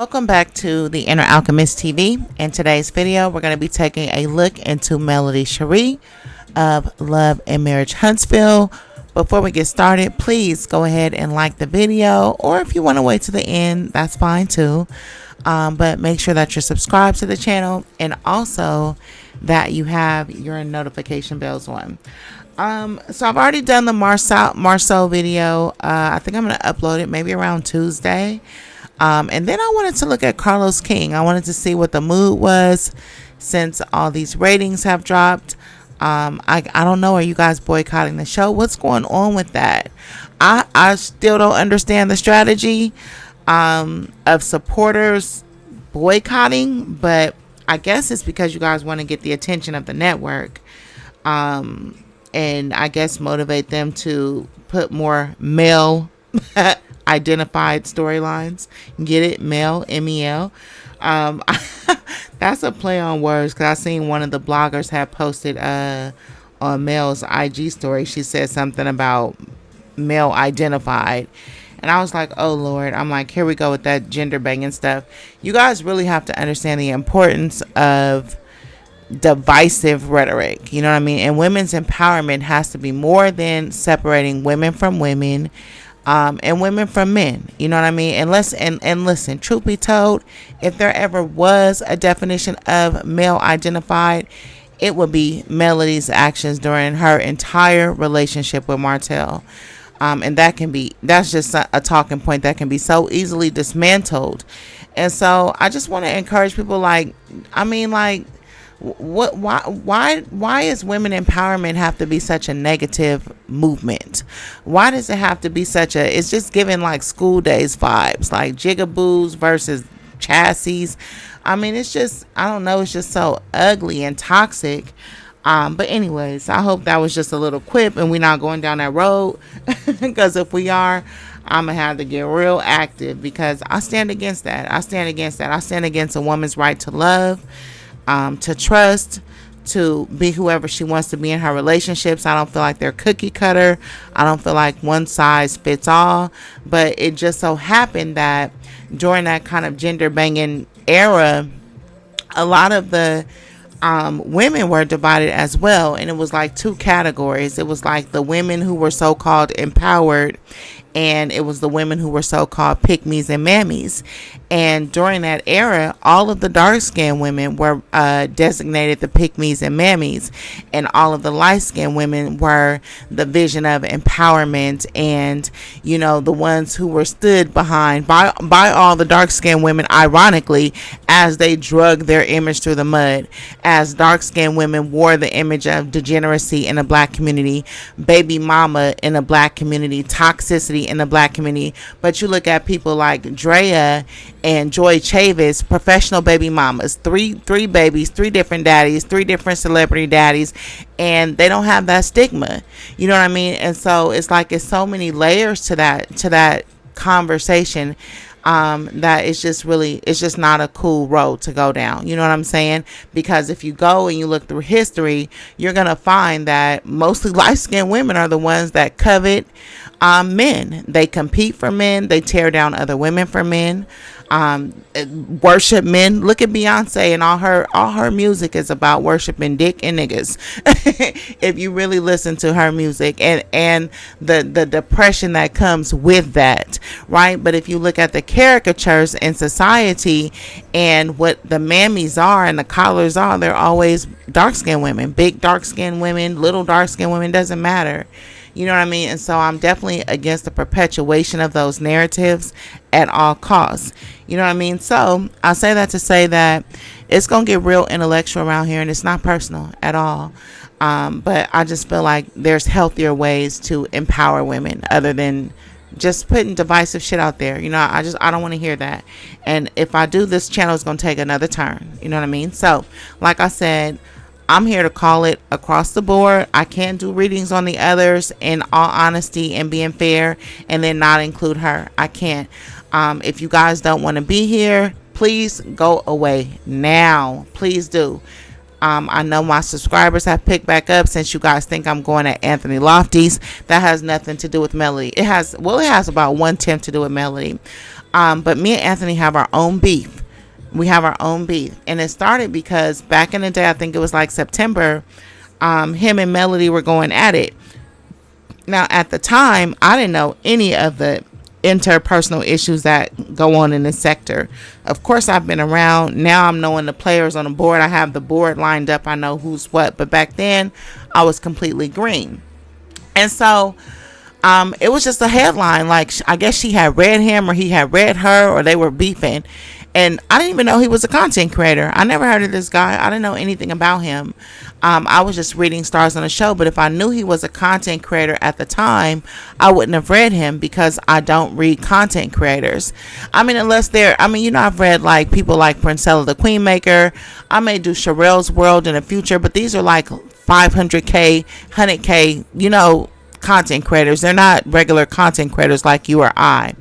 Welcome back to the InherAlchemist TV. In today's video, we're going to be taking a look into Melody Sheree of Love and Marriage Huntsville. Before we get started, please go ahead and like the video, or if you want to wait to the end, that's fine too. But make sure that you're subscribed to the channel and also that you have your notification bells on. So I've already done the Marceau video. I think I'm going to upload it maybe around Tuesday. And then I wanted to look at Carlos King. I wanted to see what the mood was since all these ratings have dropped. I don't know. Are you guys boycotting the show? What's going on with that? I still don't understand the strategy of supporters boycotting, but I guess it's because you guys want to get the attention of the network. And I guess motivate them to put more male identified storylines. Get it? Male, M-E-L. That's a play on words, because I seen one of the bloggers had posted on Mel's IG story. She said something about male identified, and I was like, oh Lord. I'm like, here we go with that gender banging stuff. You guys really have to understand the importance of divisive rhetoric, you know what I mean? And women's empowerment has to be more than separating women from women, and women from men, you know what I mean? And listen, truth be told, if there ever was a definition of male identified, it would be Melody's actions during her entire relationship with Martell. And that's just a talking point that can be so easily dismantled. And so I just want to encourage people, why is women empowerment have to be such a negative movement? Why does it have to be it's just giving like school days vibes, like jigaboos versus chassis. I mean, it's just, I don't know, it's just so ugly and toxic. But anyways, I hope that was just a little quip and we're not going down that road, because if we are, I'm gonna have to get real active, because I stand against that. I stand against a woman's right to love, to trust, to be whoever she wants to be in her relationships. I don't feel like they're cookie cutter. I don't feel like one size fits all. But it just so happened that during that kind of gender banging era, a lot of the women were divided as well. And it was like two categories. It was like the women who were so-called empowered, and it was the women who were so-called pick-me's and mammies. And during that era, all of the dark-skinned women were designated the pick-me's and mammies, and all of the light-skinned women were the vision of empowerment, and, you know, the ones who were stood behind by all the dark-skinned women, ironically, as they drug their image through the mud, as dark-skinned women wore the image of degeneracy in the black community, baby mama in the black community, toxicity in the black community. But you look at people like Drea and Joy Chavis, professional baby mamas, three babies, three different daddies, three different celebrity daddies, and they don't have that stigma, you know what I mean? And so it's like, it's so many layers to that conversation, that it's just not a cool road to go down, you know what I'm saying? Because if you go and you look through history, you're gonna find that mostly light-skinned women are the ones that covet men. They compete for men. They tear down other women for men. Worship men. Look at Beyonce, and all her music is about worshiping dick and niggas. If you really listen to her music, and the depression that comes with that, right? But if you look at the caricatures in society and what the mammies are and the collars are, they're always dark-skinned women, big dark-skinned women, little dark-skinned women, doesn't matter. You know what I mean? And so I'm definitely against the perpetuation of those narratives at all costs. You know what I mean? So I say that to say that it's going to get real intellectual around here, and it's not personal at all. But I just feel like there's healthier ways to empower women other than just putting divisive shit out there. You know, I don't want to hear that. And if I do, this channel is going to take another turn. You know what I mean? So like I said, I'm here to call it across the board. I can't do readings on the others, in all honesty and being fair, and then not include her. I can't. If you guys don't want to be here, please go away now. Please do. I know my subscribers have picked back up since you guys think I'm going at Anthony Lofties. That has nothing to do with Melody. It has about 1/10 to do with Melody. But me and Anthony have our own beef. We have our own beef. And it started because back in the day, I think it was like September, him and Melody were going at it. Now, at the time, I didn't know any of the interpersonal issues that go on in this sector. Of course, I've been around. Now I'm knowing the players on the board. I have the board lined up. I know who's what. But back then, I was completely green. And so it was just a headline. Like, I guess she had read him or he had read her or they were beefing. And I didn't even know he was a content creator. I never heard of this guy. I didn't know anything about him. I was just reading stars on the show. But if I knew he was a content creator at the time, I wouldn't have read him because I don't read content creators. I mean, unless they're, I've read like people like Princella the Queen Maker. I may do Sherelle's World in the future, but these are like 500K, 100K, content creators. They're not regular content creators like you or I.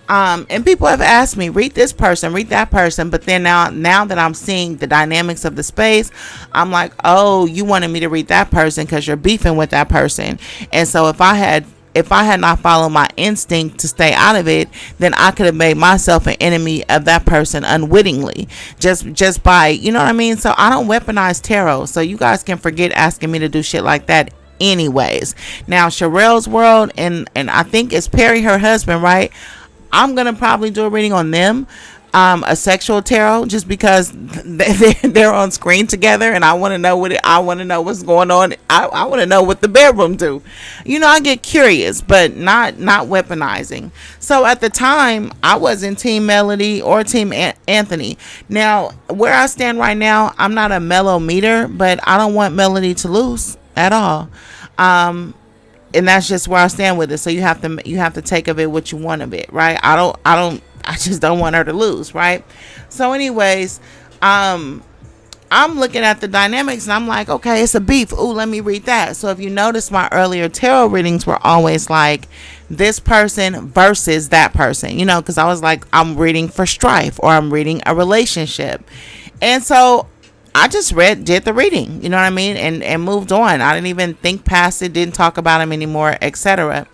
And people have asked me, read this person, read that person. But then now that I'm seeing the dynamics of the space, I'm like, oh, you wanted me to read that person because you're beefing with that person. And so if I had not followed my instinct to stay out of it, then I could have made myself an enemy of that person unwittingly, just by, you know what I mean? So I don't weaponize tarot. So you guys can forget asking me to do shit like that anyways. Now, Sherelle's World and I think it's Perry, her husband, right? I'm going to probably do a reading on them, a sexual tarot, just because they're on screen together and I want to know I want to know what's going on. I want to know what the bedroom do. I get curious, but not weaponizing. So at the time, I wasn't Team Melody or Team Anthony. Now, where I stand right now, I'm not a mellow meter, but I don't want Melody to lose at all. And that's just where I stand with it. So you have to take of it what you want of it, right? I just don't want her to lose, right? So anyways, I'm looking at the dynamics and I'm like, okay, it's a beef. Ooh, let me read that. So if you notice, my earlier tarot readings were always like this person versus that person, because I was like, I'm reading for strife or I'm reading a relationship. And so I just did the reading, you know what I mean? And moved on. I didn't even think past it, didn't talk about him anymore, etc.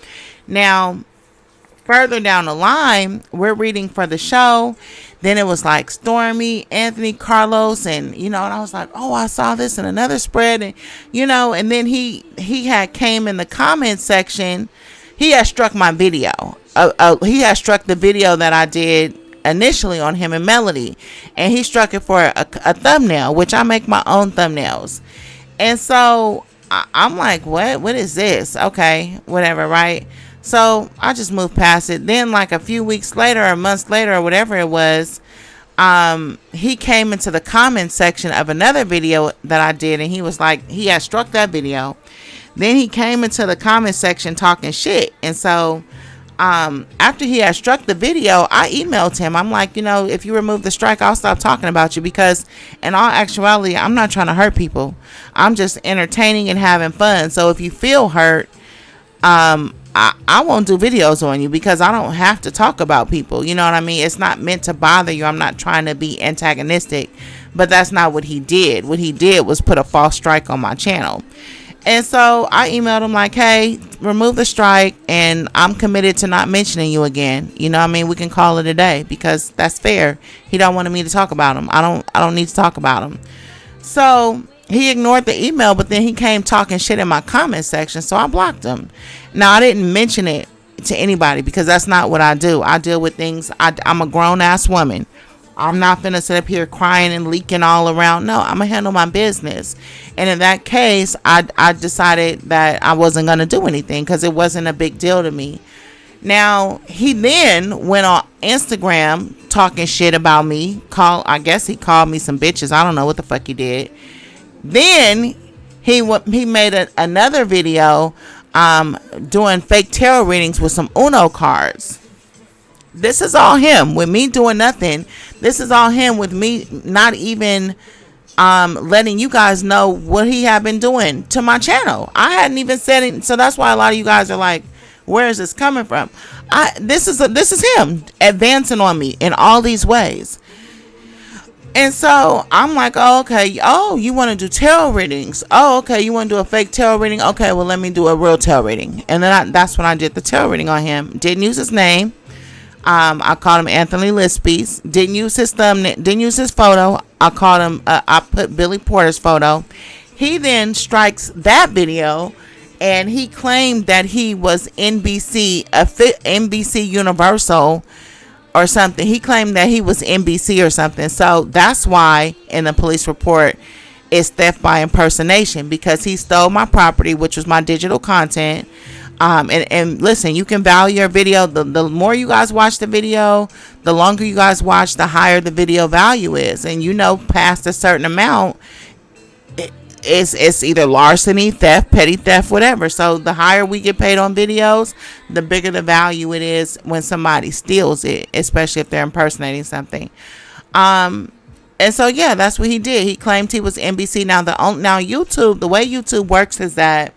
Now, further down the line, we're reading for the show. Then it was like Stormy, Anthony, Carlos, and, and I was like, oh, I saw this in another spread. And, and then he had came in the comment section. He had struck my video. He had struck the video that I did initially on him and Melody, and he struck it for a thumbnail, which I make my own thumbnails. And so I'm like, what is this? Okay, whatever, right? So I just moved past it. Then like a few weeks later or months later or whatever it was, he came into the comment section of another video that I did, and he was like, he had struck that video. Then he came into the comment section talking shit. And so after he had struck the video, I emailed him. I'm like, if you remove the strike, I'll stop talking about you, because in all actuality, I'm not trying to hurt people. I'm just entertaining and having fun. So if you feel hurt, I won't do videos on you, because I don't have to talk about people. You know what I mean? It's not meant to bother you. I'm not trying to be antagonistic, but that's not what he did. What he did was put a false strike on my channel. And so I emailed him like, hey, remove the strike, and I'm committed to not mentioning you again. You know what I mean? We can call it a day, because that's fair. He don't want me to talk about him. I don't need to talk about him. So he ignored the email, but then he came talking shit in my comment section, so I blocked him. Now, I didn't mention it to anybody, because that's not what I do. I deal with things. I'm a grown-ass woman. I'm not finna sit up here crying and leaking all around. No, I'm gonna handle my business. And in that case, I decided that I wasn't gonna do anything, because it wasn't a big deal to me. Now, he then went on Instagram talking shit about me. I guess he called me some bitches. I don't know what the fuck he did. Then he made another video doing fake tarot readings with some Uno cards. This is all him with me doing nothing. This is all him with me not even letting you guys know what he had been doing to my channel. I hadn't even said it, so that's why a lot of you guys are like, where is this coming from? This is him advancing on me in all these ways. And so I'm like, oh, okay. Oh, you want to do tarot readings? Oh, okay. You want to do a fake tarot reading? Okay, well, let me do a real tarot reading. And then that's when I did the tarot reading on him. Didn't use his name. I called him Anthony Lofties. Didn't use his thumbnail. Didn't use his photo. I called him. I put Billy Porter's photo. He then strikes that video, and he claimed that he was NBC Universal or something. He claimed that he was NBC or something. So that's why in the police report it's theft by impersonation, because he stole my property, which was my digital content. And listen, you can value your video. The more you guys watch the video, the longer you guys watch, the higher the video value is. And past a certain amount, it's either larceny, theft, petty theft, whatever. So the higher we get paid on videos, the bigger the value it is when somebody steals it, especially if they're impersonating something. And so yeah, that's what he did. He claimed he was NBC. Now YouTube, the way YouTube works is that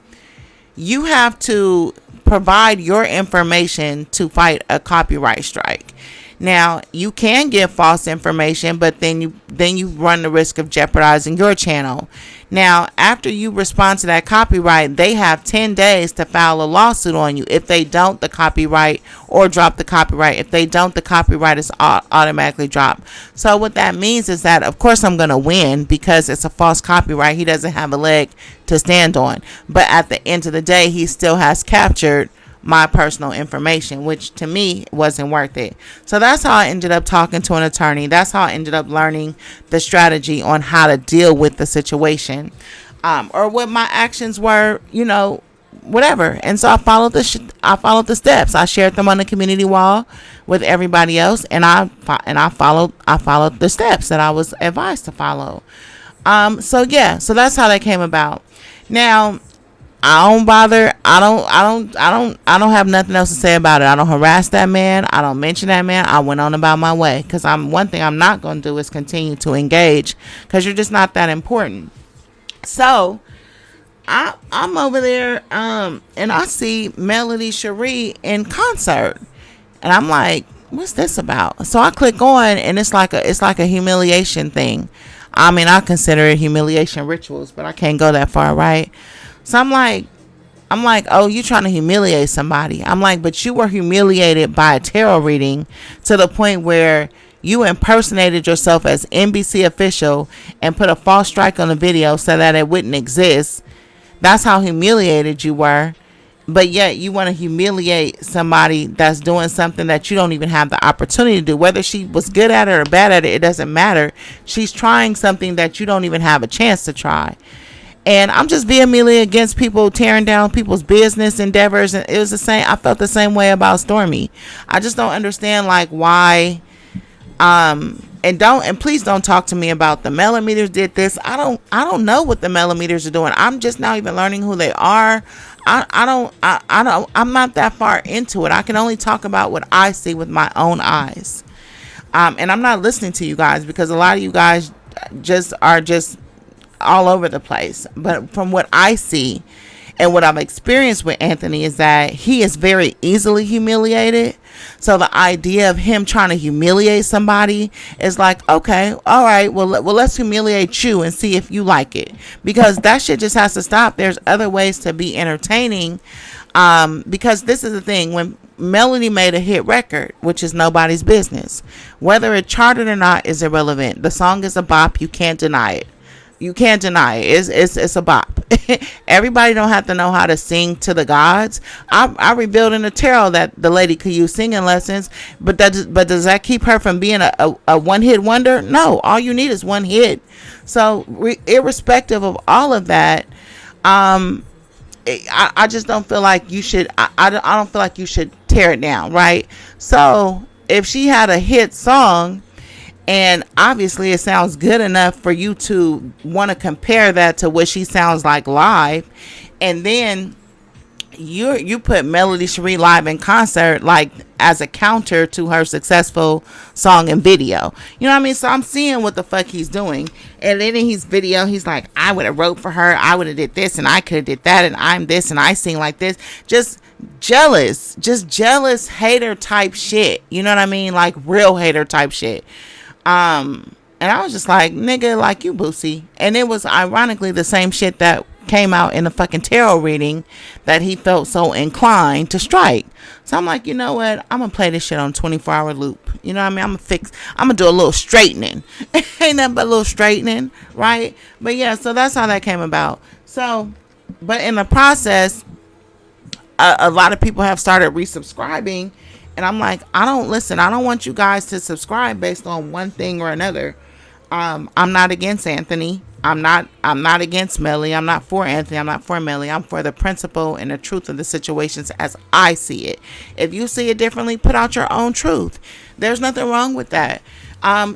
you have to provide your information to fight a copyright strike. Now, you can give false information, but then you run the risk of jeopardizing your channel. Now, after you respond to that copyright, they have 10 days to file a lawsuit on you. If they don't, the copyright, or drop the copyright. If they don't, the copyright is automatically dropped. So what that means is that, of course, I'm going to win because it's a false copyright. He doesn't have a leg to stand on. But at the end of the day, he still has captured my personal information, which to me wasn't worth it. So that's how I ended up talking to an attorney. That's how I ended up learning the strategy on how to deal with the situation, or what my actions were, whatever. And so I followed the steps. I shared them on the community wall with everybody else, and I followed the steps that I was advised to follow. So that's how that came about. Now, I don't bother. I don't have nothing else to say about it. I don't harass that man. I don't mention that man. I went on about my way, because one thing I'm not going to do is continue to engage, because you're just not that important. So I'm over there, and I see Melody Sheree in concert, and I'm like, what's this about? So I click on, and it's like a humiliation thing. I mean, I consider it humiliation rituals, but I can't go that far, right? So I'm like, oh, you trying to humiliate somebody. I'm like, but you were humiliated by a tarot reading to the point where you impersonated yourself as NBC official and put a false strike on the video so that it wouldn't exist. That's how humiliated you were. But yet you want to humiliate somebody that's doing something that you don't even have the opportunity to do. Whether she was good at it or bad at it, it doesn't matter. She's trying something that you don't even have a chance to try. And I'm just vehemently against people tearing down people's business endeavors. And it was the same. I felt the same way about Stormy. I just don't understand, like, why. And please don't talk to me about the millimeters did this. I don't know what the millimeters are doing. I'm just now even learning who they are. I'm not that far into it. I can only talk about what I see with my own eyes. And I'm not listening to you guys, because a lot of you guys are just all over the place. But from what I see and what I've experienced with Anthony is that he is very easily humiliated. So the idea of him trying to humiliate somebody is like, okay, all right, well let's humiliate you and see if you like it, because that shit just has to stop. There's other ways to be entertaining, because this is the thing. When Melody made a hit record, which is nobody's business, whether it charted or not is irrelevant. The song is a bop. You can't deny it. You can't deny it. It's a bop. Everybody don't have to know how to sing to the gods. I revealed in the tarot that the lady could use singing lessons, but does that keep her from being a one-hit wonder? No. All you need is one hit. So irrespective of all of that, I just don't feel like you should. I don't feel like you should tear it down, right? So if she had a hit song, and obviously it sounds good enough for you to want to compare that to what she sounds like live, and then you put Melody Sheree live in concert like as a counter to her successful song and video. You know what I mean? So I'm seeing what the fuck he's doing. And then in his video, he's like, I would have wrote for her. I would have did this and I could have did that. And I'm this and I sing like this. Just jealous hater type shit. You know what I mean? Like real hater type shit. And I was just like, nigga, like you Boosie. And it was ironically the same shit that came out in the fucking tarot reading that he felt so inclined to strike. So I'm like, you know what? I'm gonna play this shit on 24-hour loop. You know what I mean? I'm gonna do a little straightening. Ain't nothing but a little straightening, right? But yeah, so that's how that came about. So, but in the process, a lot of people have started resubscribing, and I'm like, I don't want you guys to subscribe based on one thing or another. I'm not against Anthony. I'm not against Melly. I'm not for Anthony. I'm not for Melly. I'm for the principle and the truth of the situations as I see it. If you see it differently, put out your own truth. There's nothing wrong with that.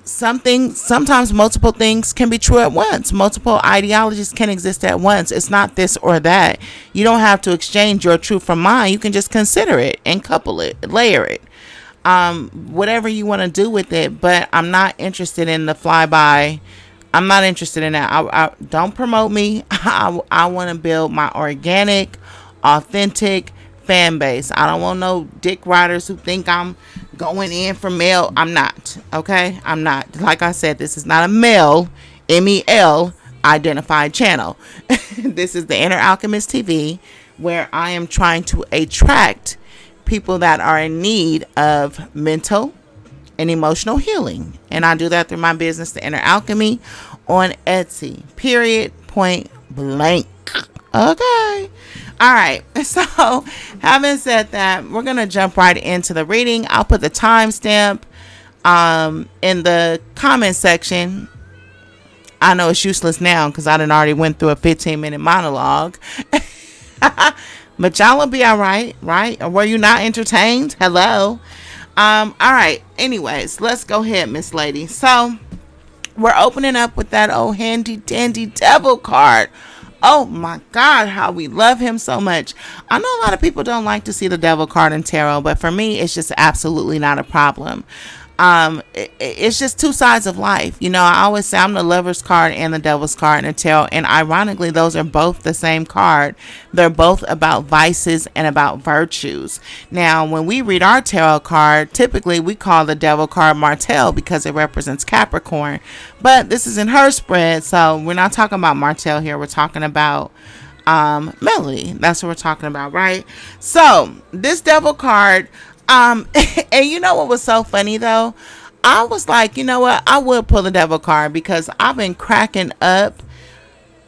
Sometimes multiple things can be true at once. Multiple ideologies can exist at once. It's not this or that. You don't have to exchange your truth for mine. You can just consider it and couple it, layer it. Whatever you want to do with it, but I'm not interested in the flyby. I'm not interested in that. I don't promote me. I want to build my organic, authentic fan base. I don't want no dick riders who think I'm going in for male. I'm not. Okay? I'm not. Like I said, this is not a male, MEL identified channel. This is the InherAlchemist TV, where I am trying to attract people that are in need of mental and emotional healing, and I do that through my business, the Inner Alchemy, on Etsy. Period. Point blank. Okay. All right. So, having said that, we're gonna jump right into the reading. I'll put the timestamp in the comment section. I know it's useless now because I done already went through a 15-minute monologue. But y'all will be all right? Or were you not entertained? Hello. All right. Anyways, let's go ahead, Miss Lady. So we're opening up with that old handy dandy devil card. Oh my God, how we love him so much. I know a lot of people don't like to see the devil card in tarot, but for me, it's just absolutely not a problem. It's just two sides of life. You know, I always say I'm the Lover's card and the Devil's card in the tarot, and ironically, those are both the same card. They're both about vices and about virtues. Now, when we read our tarot card, typically we call the Devil card Martel because it represents Capricorn, but this is in her spread, so we're not talking about Martel here. We're talking about Melody. That's what we're talking about, right? So this Devil card, and you know what was so funny though? I was like, you know what? I would pull the devil card because I've been cracking up.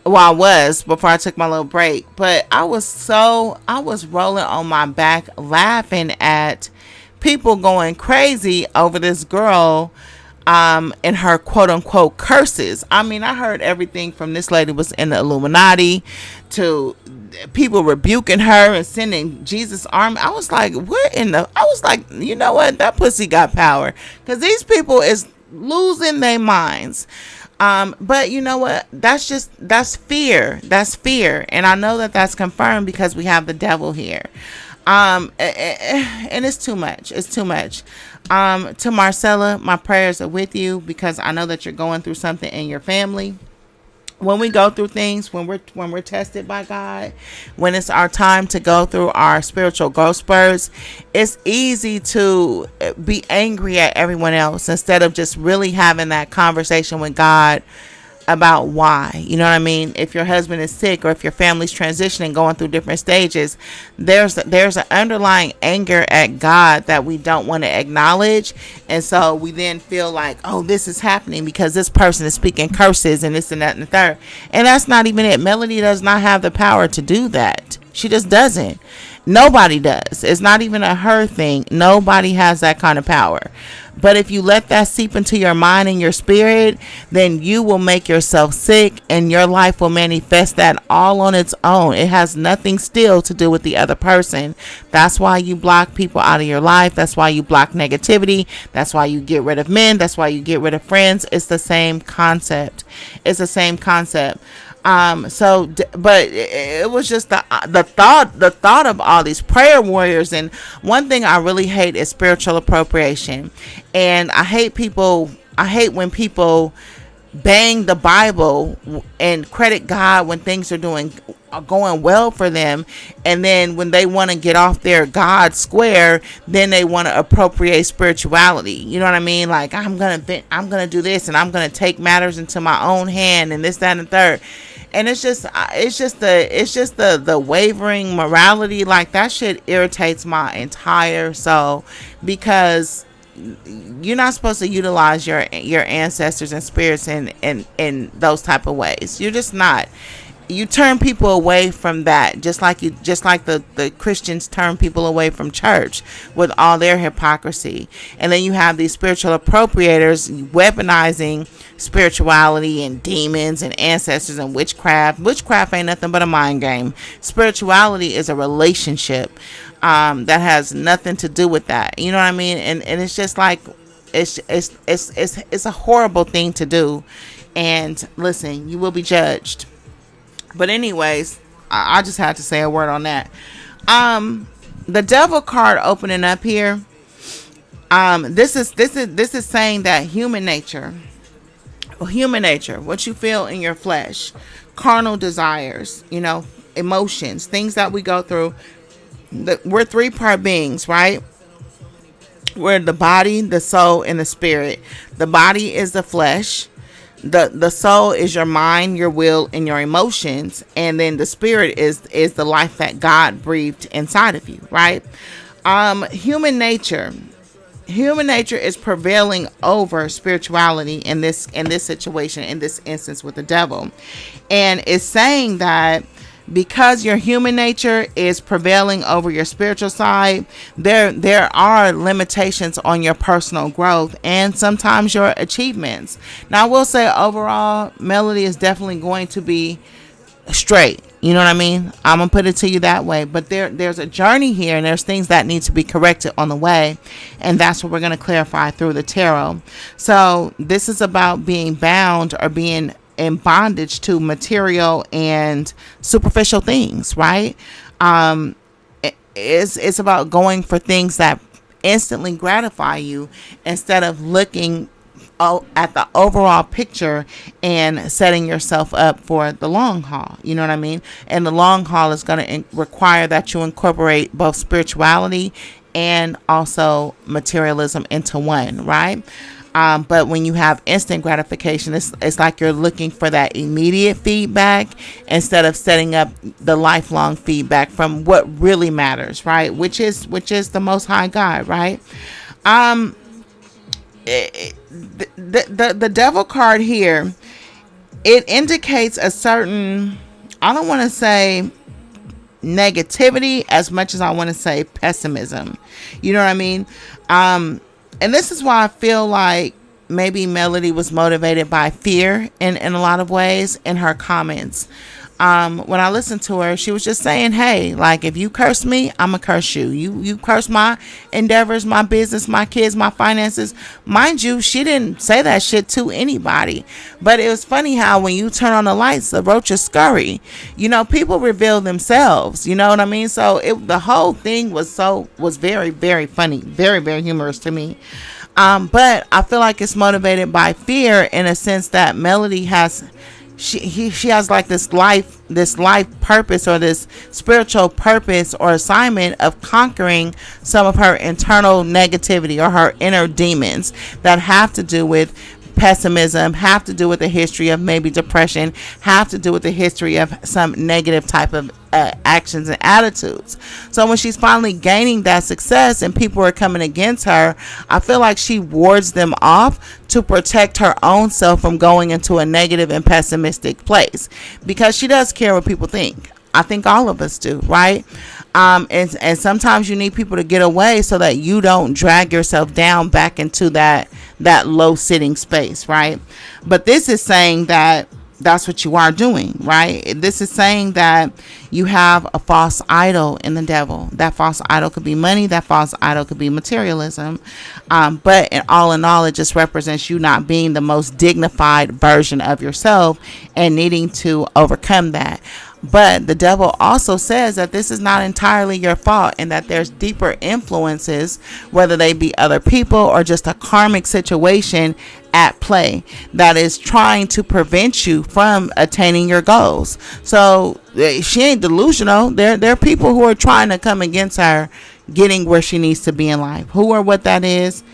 Well, I was before I took my little break, but I was rolling on my back laughing at people going crazy over this girl and her quote unquote curses. I mean, I heard everything from this lady was in the Illuminati to people rebuking her and sending Jesus army. I was like, you know what? That pussy got power, because these people is losing their minds. But you know what? That's fear. That's fear. And I know that that's confirmed because we have the devil here. And it's too much. It's too much. To Marcella, my prayers are with you because I know that you're going through something in your family. When we go through things, when we're tested by God, when it's our time to go through our spiritual growth spurts, it's easy to be angry at everyone else instead of just really having that conversation with God about why. You know what I mean? If your husband is sick or if your family's transitioning, going through different stages, there's an underlying anger at God that we don't want to acknowledge, and so we then feel like, oh, this is happening because this person is speaking curses and this and that and the third, and that's not even it. Melody does not have the power to do that. She just doesn't. Nobody does. It's not even a her thing. Nobody has that kind of power. But if you let that seep into your mind and your spirit, then you will make yourself sick and your life will manifest that all on its own. It has nothing still to do with the other person. That's why you block people out of your life. That's why you block negativity. That's why you get rid of men. That's why you get rid of friends. It's the same concept. It's the same concept. But it was just the thought of all these prayer warriors. And one thing I really hate is spiritual appropriation. And I hate when people bang the Bible and credit God when things are going well for them, and then when they want to get off their God square, then they want to appropriate spirituality. You know what I mean? Like, I'm gonna do this and I'm gonna take matters into my own hand and this, that, and the third. And it's just the wavering morality. Like, that shit irritates my entire soul, because you're not supposed to utilize your ancestors and spirits in those type of ways. You're just not. You turn people away from that, just like the Christians turn people away from church with all their hypocrisy. And then you have these spiritual appropriators weaponizing spirituality and demons and ancestors and witchcraft ain't nothing but a mind game. Spirituality is a relationship that has nothing to do with that, you know what I mean? And it's just like, it's a horrible thing to do. And listen, you will be judged. But anyways, I just had to say a word on that. The devil card opening up here. This is saying that human nature, what you feel in your flesh, carnal desires, emotions, things that we go through. We're 3-part beings, right? We're the body, the soul, and the spirit. The body is the flesh. The soul is your mind, your will, and your emotions, and then the spirit is the life that God breathed inside of you, right? Human nature is prevailing over spirituality in this situation, in this instance with the devil, and it's saying that because your human nature is prevailing over your spiritual side, there are limitations on your personal growth and sometimes your achievements. Now, I will say overall, Melody is definitely going to be straight. You know what I mean? I'm going to put it to you that way. But there's a journey here, and there's things that need to be corrected on the way. And that's what we're going to clarify through the tarot. So this is about being bound or being in bondage to material and superficial things, right? It's about going for things that instantly gratify you instead of looking at the overall picture and setting yourself up for the long haul. You know what I mean? And the long haul is going to require that you incorporate both spirituality and also materialism into one, right? But when you have instant gratification, it's like you're looking for that immediate feedback instead of setting up the lifelong feedback from what really matters, right? Which is the Most High God, right? The devil card here, it indicates a certain, I don't want to say negativity as much as I want to say pessimism. You know what I mean? And this is why I feel like maybe Melody was motivated by fear in a lot of ways in her comments. When I listened to her, she was just saying, hey, like, if you curse me, I'm going to curse you. You curse my endeavors, my business, my kids, my finances. Mind you, she didn't say that shit to anybody. But it was funny how when you turn on the lights, the roaches scurry. People reveal themselves. You know what I mean? So the whole thing was very, very funny. Very, very humorous to me. But I feel like it's motivated by fear in a sense that Melody has... She has like this life purpose or this spiritual purpose or assignment of conquering some of her internal negativity or her inner demons that have to do with pessimism, have to do with a history of maybe depression, have to do with the history of some negative type of actions and attitudes. So when she's finally gaining that success and people are coming against her, I feel like she wards them off to protect her own self from going into a negative and pessimistic place, because she does care what people think. I think all of us do, right? And sometimes you need people to get away so that you don't drag yourself down back into that low sitting space, right? But this is saying that that's what you are doing, right? This is saying that you have a false idol in the devil. That false idol could be money. That false idol could be materialism. But in all, it just represents you not being the most dignified version of yourself and needing to overcome that. But the devil also says that this is not entirely your fault and that there's deeper influences, whether they be other people or just a karmic situation at play that is trying to prevent you from attaining your goals. So she ain't delusional. There are people who are trying to come against her getting where she needs to be in life. Who or what that is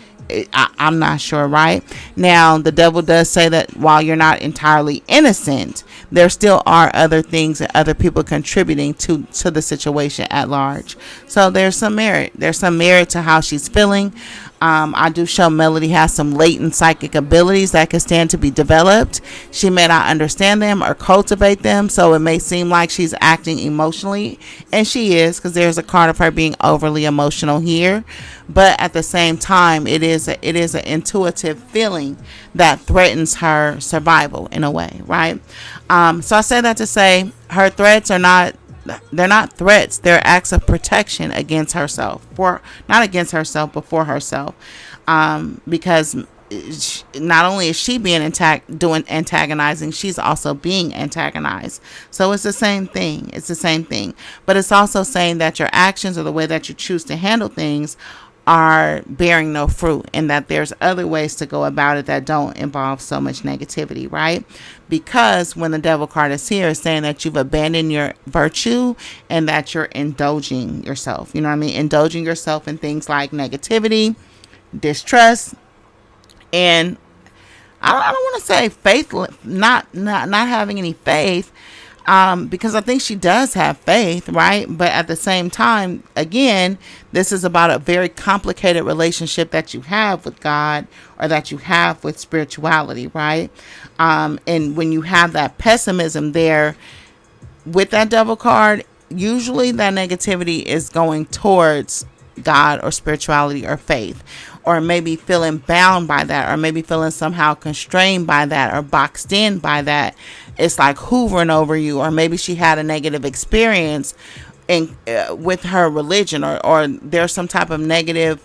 I'm not sure, right? Now, the devil does say that while you're not entirely innocent, there still are other things and other people contributing to the situation at large. So there's some merit. There's some merit to how she's feeling. I do show Melody has some latent psychic abilities that can stand to be developed. She may not understand them or cultivate them, so it may seem like she's acting emotionally, and she is, because there's a card of her being overly emotional here. But at the same time, it is an intuitive feeling that threatens her survival in a way, right? So I say that to say her threats are not. They're not threats. They're acts of protection against herself, not against herself, but for herself, because not only is she being antagonizing, she's also being antagonized. So it's the same thing. It's the same thing. But it's also saying that your actions or the way that you choose to handle things are bearing no fruit, and that there's other ways to go about it that don't involve so much negativity, right? Because when the devil card is here, it's saying that you've abandoned your virtue and that you're indulging yourself. You know what I mean? Indulging yourself in things like negativity, distrust, and I don't want to say faith, not having any faith, because I think she does have faith, right? But at the same time, again, this is about a very complicated relationship that you have with God, or that you have with spirituality, right? And when you have that pessimism there with that devil card, usually that negativity is going towards God or spirituality or faith, or maybe feeling bound by that, or maybe feeling somehow constrained by that, or boxed in by that. It's like hoovering over you, or maybe she had a negative experience with her religion, or there's some type of negative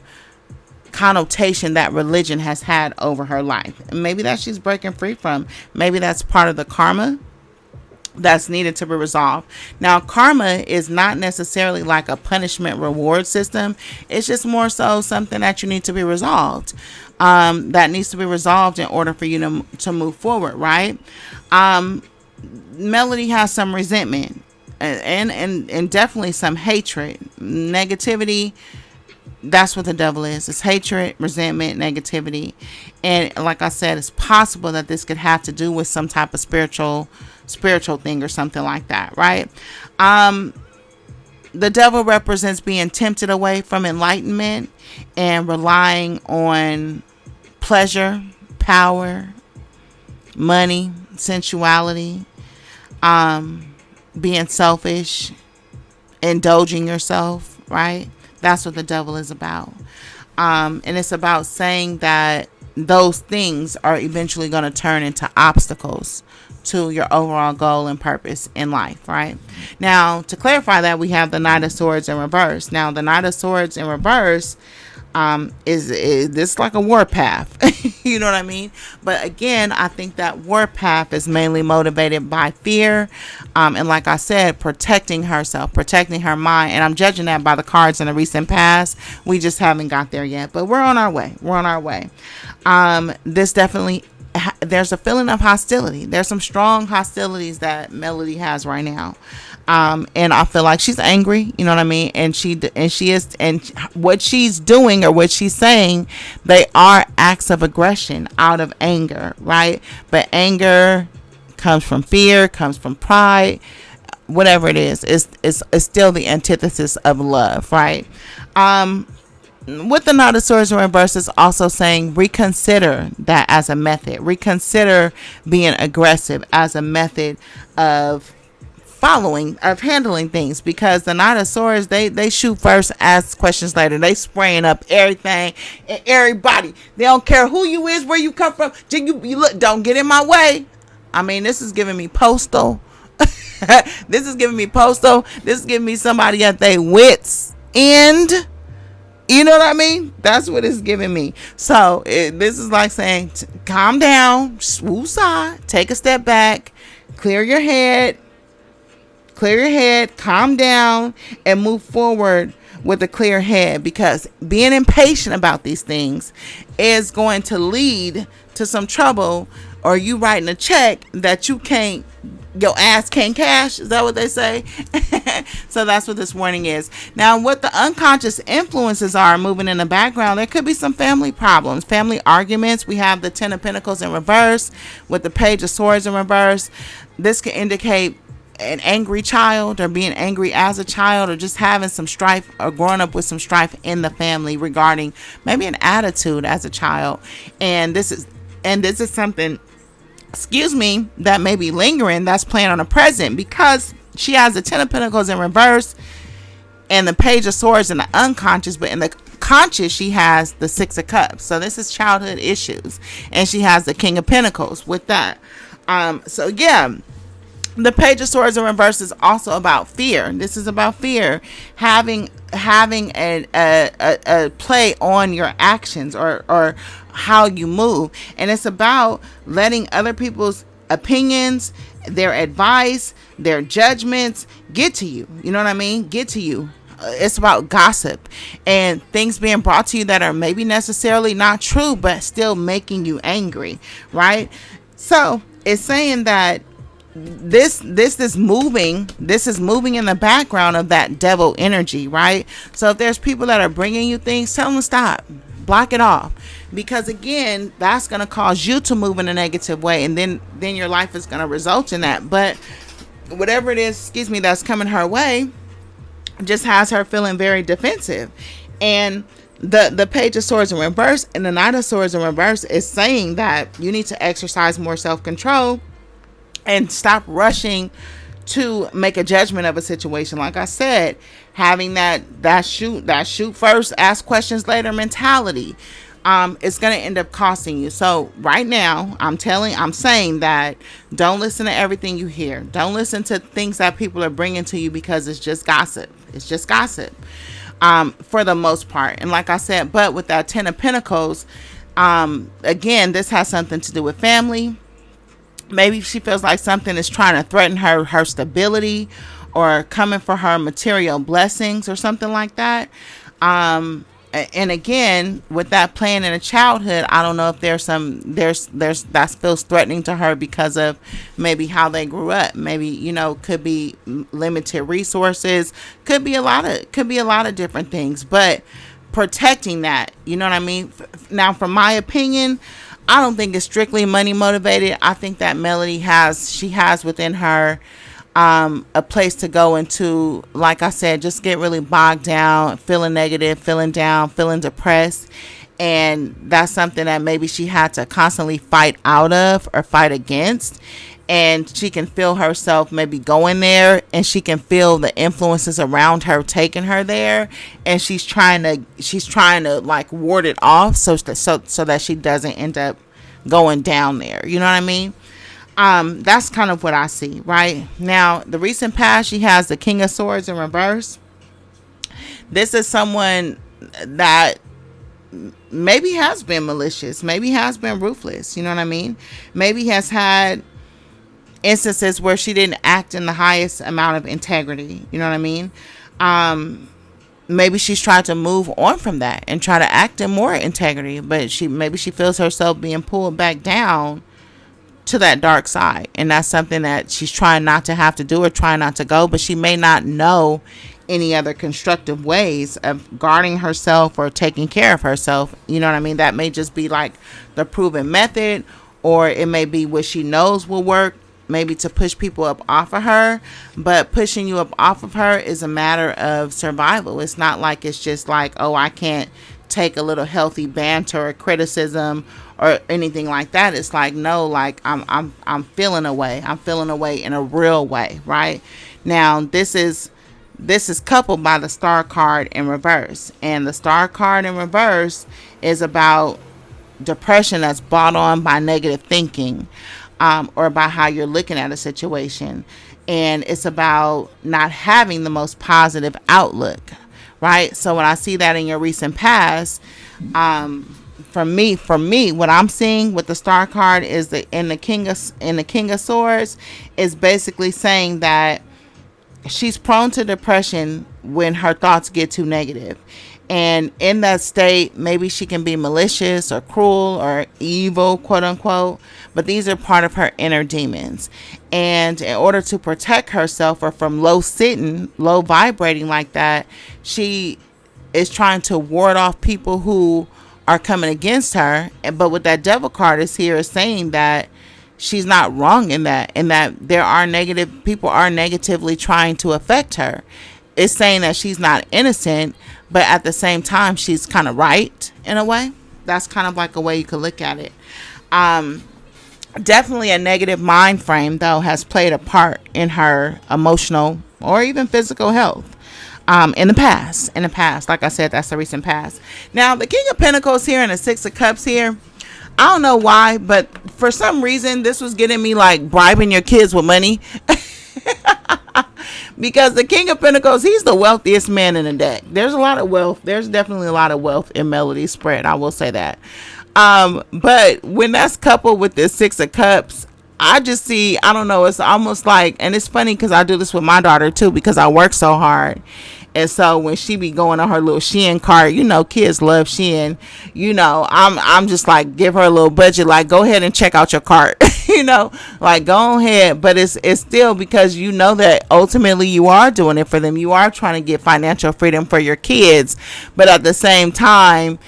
connotation that religion has had over her life. And maybe that she's breaking free from. Maybe that's part of the karma that's needed to be resolved. Now, karma is not necessarily like a punishment reward system. It's just more so something that you need to be resolved. That needs to be resolved in order for you to move forward, right? Melody has some resentment and definitely some hatred, negativity. That's what the devil is. It's hatred, resentment, negativity. And like I said, it's possible that this could have to do with some type of spiritual thing or something like that, right? The devil represents being tempted away from enlightenment and relying on pleasure, power, money, sensuality, being selfish, indulging yourself, right? That's what the devil is about. And it's about saying that those things are eventually going to turn into obstacles to your overall goal and purpose in life, right? Now, to clarify that, we have the Knight of Swords in reverse. Now, the Knight of Swords in reverse is this like a warpath. You know what I mean? But again, I think that warpath is mainly motivated by fear, and like I said, protecting herself, protecting her mind. And I'm judging that by the cards in the recent past. We just haven't got there yet, but we're on our way. This definitely, there's a feeling of hostility. There's some strong hostilities that Melody has right now. And I feel like she's angry, you know what I mean? And she is, and what she's doing or what she's saying, they are acts of aggression out of anger, right? But anger comes from fear, comes from pride, whatever it is, it's still the antithesis of love, right? With the Knight of Swords in reverse, is also saying reconsider that as a method. Reconsider being aggressive as a method of handling things, because the Knight of Swords, they shoot first, ask questions later. They spraying up everything and everybody. They don't care who you is, where you come from. You look, don't get in my way. I mean, this is giving me postal. This is giving me somebody at their wits end. You know what I mean? That's what it's giving me. So this is like saying, calm down, woosah, take a step back, clear your head, calm down, and move forward with a clear head, because being impatient about these things is going to lead to some trouble, or you writing a check that you can't your ass can't cash. Is that what they say? So that's what this warning is. Now, what the unconscious influences are moving in the background, there could be some family problems, family arguments. We have the Ten of Pentacles in reverse with the Page of Swords in reverse. This could indicate an angry child, or being angry as a child, or just having some strife, or growing up with some strife in the family regarding maybe an attitude as a child. And this is something, that may be lingering, that's playing on the present, because she has the Ten of Pentacles in reverse and the Page of Swords in the unconscious, but in the conscious she has the Six of Cups. So this is childhood issues, and she has the King of Pentacles with that. So yeah, the Page of Swords in reverse is also about fear. This is about fear, having a play on your actions, or how you move. And it's about letting other people's opinions, their advice, their judgments get to you. You know what I mean? Get to you. It's about gossip and things being brought to you that are maybe necessarily not true, but still making you angry, right? So it's saying that this is moving in the background of that devil energy, right? So if there's people that are bringing you things, tell them to stop, block it off, because again, that's going to cause you to move in a negative way, and then your life is going to result in that. But whatever it is, that's coming her way just has her feeling very defensive. And the Page of Swords in reverse and the Knight of Swords in reverse is saying that you need to exercise more self-control and stop rushing to make a judgment of a situation. Like I said, having that shoot first, ask questions later mentality, it's going to end up costing you. So right now, I'm saying that don't listen to everything you hear. Don't listen to things that people are bringing to you, because it's just gossip. It's just gossip, for the most part. And like I said, but with that Ten of Pentacles, again, this has something to do with family. Maybe she feels like something is trying to threaten her stability, or coming for her material blessings, or something like that. And again, with that playing in a childhood, I don't know if there's that feels threatening to her because of maybe how they grew up. Maybe, could be limited resources, could be a lot of different things, but protecting that, you know what I mean? Now, from my opinion, I don't think it's strictly money motivated. I think that Melody has within her a place to go into, like I said, just get really bogged down, feeling negative, feeling down, feeling depressed. And that's something that maybe she had to constantly fight out of or fight against. And she can feel herself maybe going there, and she can feel the influences around her taking her there, and she's trying to like ward it off so that she doesn't end up going down there. You know what I mean? That's kind of what I see right now. The recent past, she has the King of Swords in reverse. This is someone that maybe has been malicious, maybe has been ruthless. You know what I mean? Maybe has had instances where she didn't act in the highest amount of integrity. You know what I mean? Maybe she's tried to move on from that and try to act in more integrity, but she feels herself being pulled back down to that dark side, and that's something that she's trying not to have to do or trying not to go. But she may not know any other constructive ways of guarding herself or taking care of herself. You know what I mean? That may just be like the proven method, or it may be what she knows will work, maybe to push people up off of her. But pushing you up off of her is a matter of survival. It's not like it's just like, oh, I can't take a little healthy banter or criticism or anything like that. It's like, no, like I'm feeling away. I'm feeling away in a real way, right? Now, this is coupled by the Star card in reverse, and the Star card in reverse is about depression that's brought on by negative thinking, or by how you're looking at a situation. And it's about not having the most positive outlook, right? So when I see that in your recent past, for me, what I'm seeing with the Star card is that in the King of Swords is basically saying that she's prone to depression when her thoughts get too negative. And in that state, maybe she can be malicious or cruel or evil, quote unquote. But these are part of her inner demons. And in order to protect herself or from low sitting, low vibrating like that, she is trying to ward off people who are coming against her. But with that devil card is here is saying that she's not wrong in that, and that there are negative people are negatively trying to affect her. It's saying that she's not innocent, but at the same time, she's kind of right in a way. That's kind of like a way you could look at it. Definitely a negative mind frame, though, has played a part in her emotional or even physical health. In the past, like I said, that's the recent past. Now, the King of Pentacles here and the Six of Cups here, I don't know why, but for some reason, this was getting me like bribing your kids with money. Because the King of Pentacles, he's the wealthiest man in the deck. There's a lot of wealth. There's definitely a lot of wealth in Melody's spread. I will say that. But when that's coupled with the Six of Cups, I just see, I don't know, it's almost like, and it's funny because I do this with my daughter too, because I work so hard. And so when she be going on her little Shein cart, you know, kids love Shein, you know, I'm just like, give her a little budget, like, go ahead and check out your cart, you know, like, go ahead. But it's still because you know that ultimately you are doing it for them. You are trying to get financial freedom for your kids. But at the same time,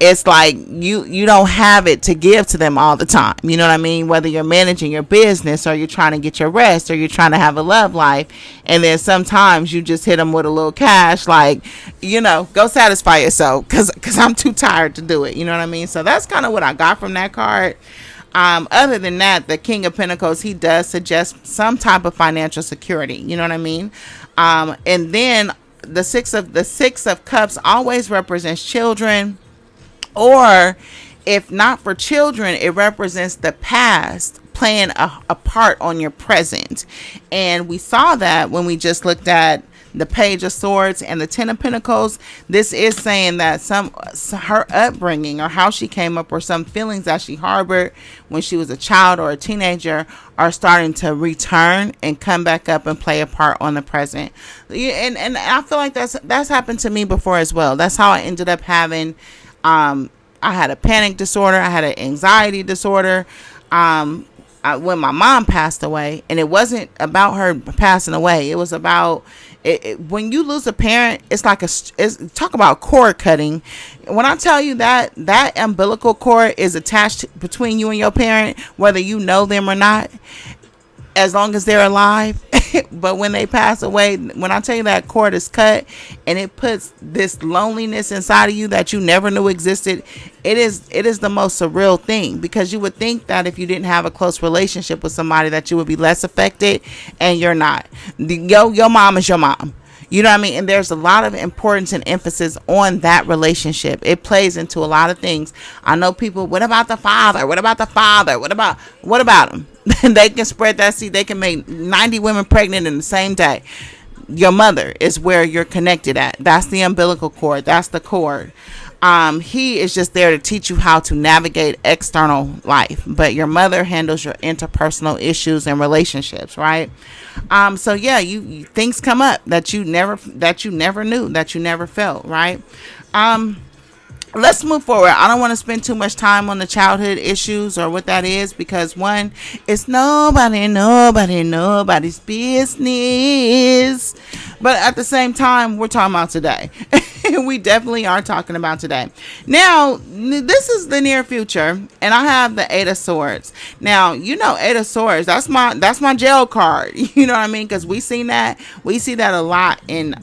it's like you don't have it to give to them all the time. You know what I mean? Whether you're managing your business or you're trying to get your rest or you're trying to have a love life. And then sometimes you just hit them with a little cash, like, you know, go satisfy yourself because I'm too tired to do it. You know what I mean? So that's kind of what I got from that card. Other than that, the King of Pentacles, he does suggest some type of financial security. You know what I mean? And then the Six of Cups always represents children. Or if not for children, it represents the past playing a part on your present. And we saw that when we just looked at the Page of Swords and the Ten of Pentacles. This is saying that her upbringing or how she came up or some feelings that she harbored when she was a child or a teenager are starting to return and come back up and play a part on the present. And I feel like that's happened to me before as well. That's how I ended up having I had a panic disorder. I had an anxiety disorder when my mom passed away. And it wasn't about her passing away. It was about when you lose a parent, it's like talk about cord cutting. When I tell you that umbilical cord is attached between you and your parent, whether you know them or not, as long as they're alive. But when they pass away, when I tell you that cord is cut and it puts this loneliness inside of you that you never knew existed, it is the most surreal thing, because you would think that if you didn't have a close relationship with somebody that you would be less affected, and you're not. Your mom is your mom. You know what I mean? And there's a lot of importance and emphasis on that relationship. It plays into a lot of things. I know people, what about the father? What about the father? What about him? They can spread that seed. They can make 90 women pregnant in the same day. Your mother is where you're connected at. That's the umbilical cord. That's the cord. He is just there to teach you how to navigate external life, but your mother handles your interpersonal issues and relationships, right? So yeah, you things come up that you never knew, that you never felt, right? Let's move forward. I don't want to spend too much time on the childhood issues or what that is, because one, it's nobody's business. But at the same time, we're talking about today. We definitely are talking about today. Now, this is the near future, and I have the Eight of Swords. Now, you know, Eight of Swords, that's my jail card. You know what I mean? Because we see that a lot in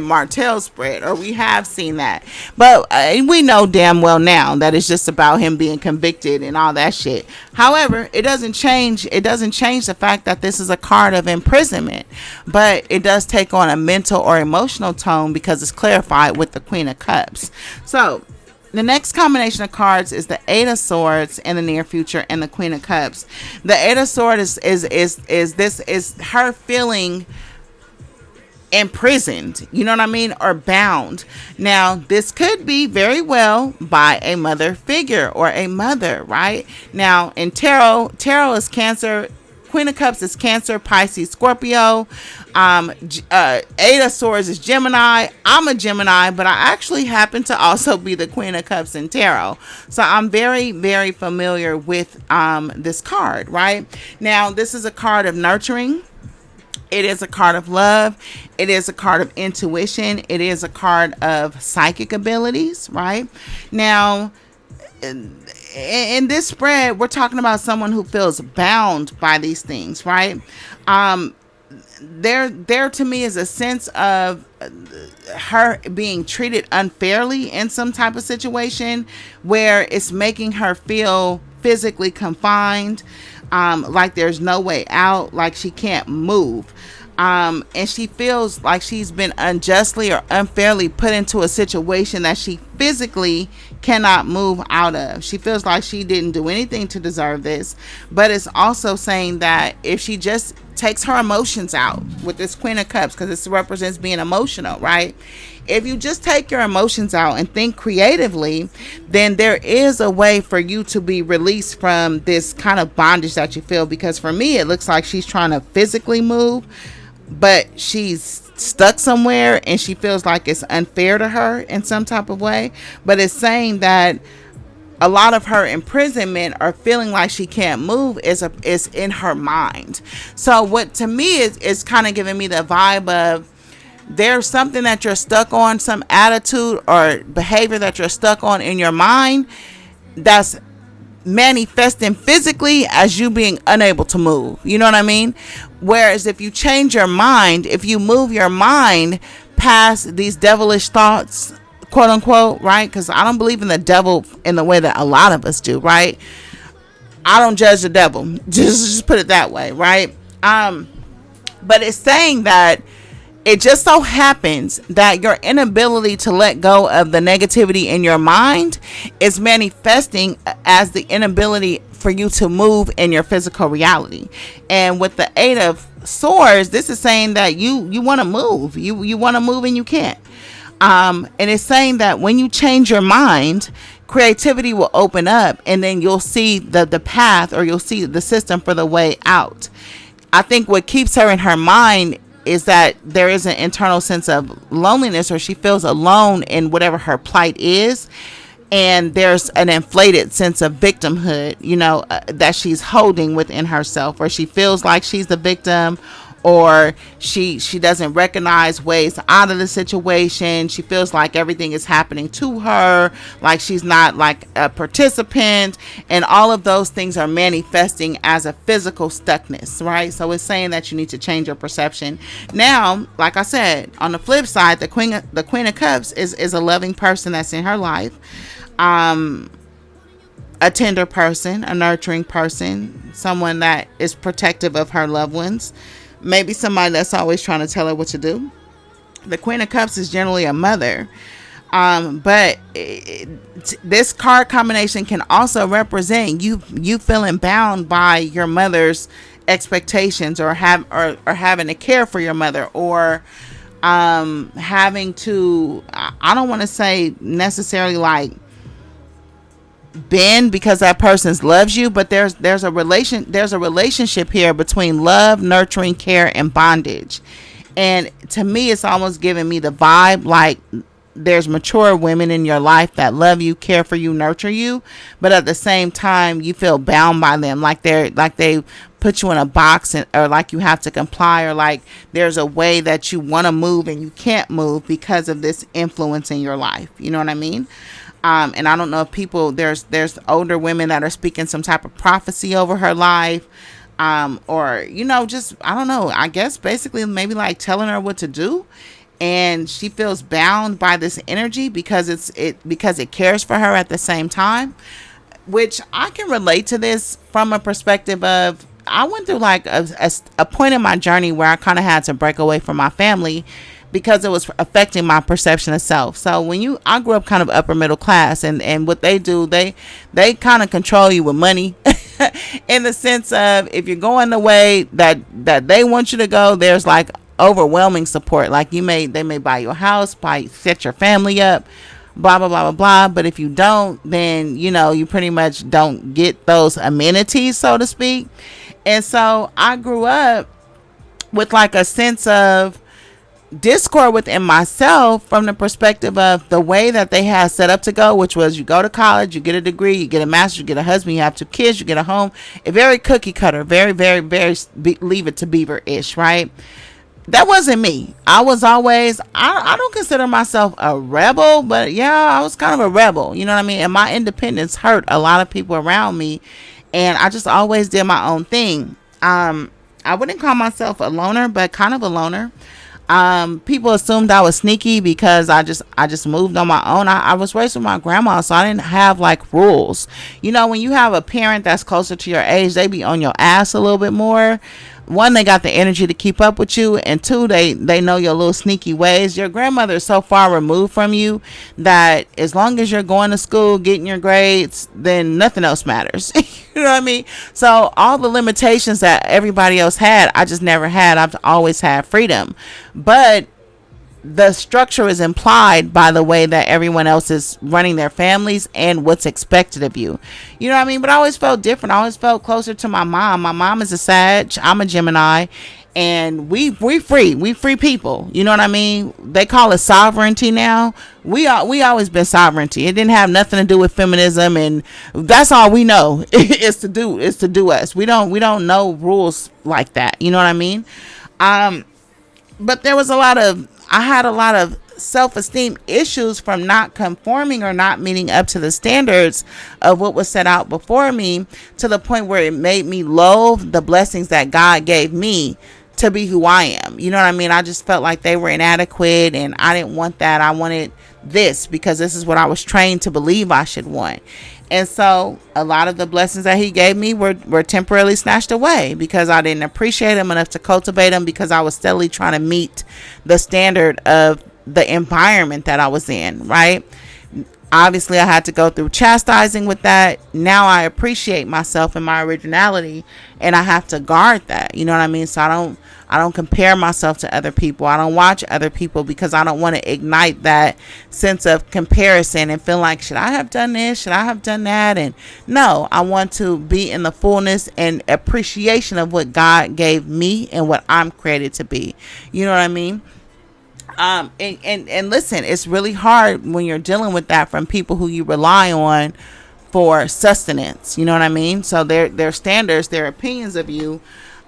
Martell's spread, or we have seen that. But we know damn well now that it's just about him being convicted and all that shit. However, it doesn't change the fact that this is a card of imprisonment, but it does take on a mental or emotional tone because it's clarified with the Queen of Cups. So the next combination of cards is the Eight of Swords in the near future and the Queen of Cups. The Eight of Swords is her feeling imprisoned, you know what I mean, or bound. Now, this could be very well by a mother figure or a mother, right? Now, in tarot is Cancer, Queen of Cups is Cancer, Pisces, Scorpio. Eight of Swords is Gemini. I'm a Gemini, but I actually happen to also be the Queen of Cups in tarot. So I'm very, very familiar with this card, right? Now, this is a card of nurturing. It is a card of love. It is a card of intuition. It is a card of psychic abilities, right? Now, in this spread, we're talking about someone who feels bound by these things, right? There to me is a sense of her being treated unfairly in some type of situation where it's making her feel physically confined, like there's no way out, like she can't move. And she feels like she's been unjustly or unfairly put into a situation that she physically cannot move out of. She feels like she didn't do anything to deserve this, but it's also saying that if she just takes her emotions out with this Queen of Cups, because this represents being emotional, right? If you just take your emotions out and think creatively, then there is a way for you to be released from this kind of bondage that you feel. Because for me, it looks like she's trying to physically move, but she's stuck somewhere and she feels like it's unfair to her in some type of way. But it's saying that a lot of her imprisonment or feeling like she can't move is in her mind. So what to me is kind of giving me the vibe of there's something that you're stuck on, some attitude or behavior that you're stuck on in your mind that's manifesting physically as you being unable to move. You know what I mean? Whereas if you change your mind, if you move your mind past these devilish thoughts, quote unquote, right? Because I don't believe in the devil in the way that a lot of us do, right? I don't judge the devil. Just put it that way, right? But it's saying that it just so happens that your inability to let go of the negativity in your mind is manifesting as the inability for you to move in your physical reality. And with the Eight of Swords, this is saying that you want to move. You want to move and you can't. And it's saying that when you change your mind, creativity will open up and then you'll see the path, or you'll see the system for the way out. I think what keeps her in her mind is that there is an internal sense of loneliness, or she feels alone in whatever her plight is. And there's an inflated sense of victimhood, that she's holding within herself, where she feels like she's the victim, or she doesn't recognize ways out of the situation. She feels like everything is happening to her, like she's not like a participant, and all of those things are manifesting as a physical stuckness, right? So it's saying that you need to change your perception. Now, like I said, on the flip side, the Queen of Cups is a loving person that's in her life, a tender person, a nurturing person, someone that is protective of her loved ones. Maybe somebody that's always trying to tell her what to do. The Queen of Cups is generally a mother. But this card combination can also represent you feeling bound by your mother's expectations, or having to care for your mother, or having to, I don't want to say necessarily like bend because that person loves you, but there's a relationship here between love, nurturing, care, and bondage. And to me, it's almost giving me the vibe like there's mature women in your life that love you, care for you, nurture you, but at the same time you feel bound by them, like they put you in a box, or like you have to comply, or like there's a way that you want to move and you can't move because of this influence in your life. You know what I mean? And I don't know if there's older women that are speaking some type of prophecy over her life, or just, I don't know, I guess basically maybe like telling her what to do, and she feels bound by this energy because it cares for her at the same time, which I can relate to this from a perspective of, I went through like a point in my journey where I kind of had to break away from my family because it was affecting my perception of self. So I grew up kind of upper middle class, and what they do, they kind of control you with money in the sense of, if you're going the way that they want you to go, there's like overwhelming support. Like they may buy your house, set your family up, blah, blah, blah, blah, blah. But if you don't, then, you pretty much don't get those amenities, so to speak. And so I grew up with like a sense of discord within myself from the perspective of the way that they had set up to go, which was you go to college, you get a degree, you get a master's, you get a husband, you have 2 kids, you get a home. A very cookie cutter, very, very, very leave it to Beaver-ish, right? That wasn't me. I was always, I don't consider myself a rebel, but yeah, I was kind of a rebel, you know what I mean? And my independence hurt a lot of people around me, and I just always did my own thing. I wouldn't call myself a loner, but kind of a loner. People assumed I was sneaky because I just moved on my own. I was raised with my grandma, so I didn't have like rules. You know, when you have a parent that's closer to your age, they be on your ass a little bit more. One, they got the energy to keep up with you, and two, they know your little sneaky ways. Your grandmother is so far removed from you that as long as you're going to school, getting your grades, then nothing else matters. You know what I mean? So all the limitations that everybody else had, I just never had. I've always had freedom. But the structure is implied by the way that everyone else is running their families and what's expected of you. You know what I mean? But I always felt different. I always felt closer to my mom. My mom is a Sag. I'm a Gemini. And we free people. You know what I mean? They call it sovereignty now. We always been sovereignty. It didn't have nothing to do with feminism, and that's all we know is to do us. We don't know rules like that. You know what I mean? But there was I had a lot of self-esteem issues from not conforming or not meeting up to the standards of what was set out before me, to the point where it made me loathe the blessings that God gave me to be who I am. You know what I mean? I just felt like they were inadequate, and I didn't want that. I wanted this because this is what I was trained to believe I should want. And so a lot of the blessings that he gave me were temporarily snatched away because I didn't appreciate them enough to cultivate them, because I was steadily trying to meet the standard of the environment that I was in, right? Obviously, I had to go through chastising with that. Now I appreciate myself and my originality, and I have to guard that. You know what I mean? So I don't compare myself to other people. I don't watch other people because I don't want to ignite that sense of comparison and feel like, should I have done this? Should I have done that? And no, I want to be in the fullness and appreciation of what God gave me and what I'm created to be. You know what I mean? And listen, it's really hard when you're dealing with that from people who you rely on for sustenance. You know what I mean? So their standards, their opinions of you,